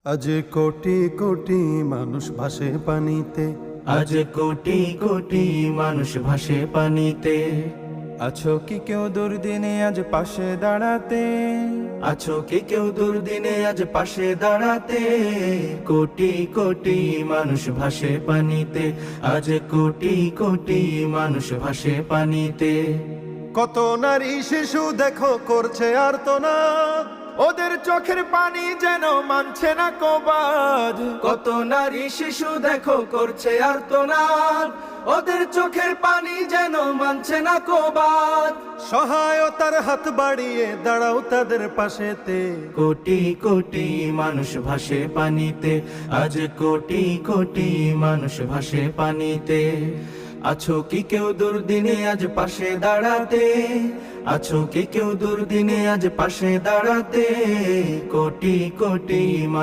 আজ কোটি কোটি মানুষ ভাসে পানিতে, আজ কোটি কোটি মানুষ ভাসে পানিতে। আছো কি কেউ দুর্দিনে আজ পাশে দাঁড়াতে? আছো কি কেউ দুর্দিনে আজ পাশে দাঁড়াতে? কোটি কোটি মানুষ ভাসে পানিতে, আজ কোটি কোটি মানুষ ভাসে পানিতে। কত নারী শিশু দেখো করছে আর্তনাদ, ওদের চোখের পানি যেন মানছে না কবাদ। কত নারী শিশু দেখো করছে আর্তনাদ, ওদের চোখের পানি যেন মানছে না কবাদ। সহায়তার হাত বাড়িয়ে দাঁড়াও তাদের পাশেতে। কোটি কোটি মানুষ ভাসে পানিতে, আজ কোটি কোটি মানুষ ভাসে পানিতে। আছো কি কেউ দুর্দিনে আজ পাশে দাঁড়াতে? আছো কি কেউ দুর্দিনে আজ পাশে দাঁড়াতে? কোটি কোটি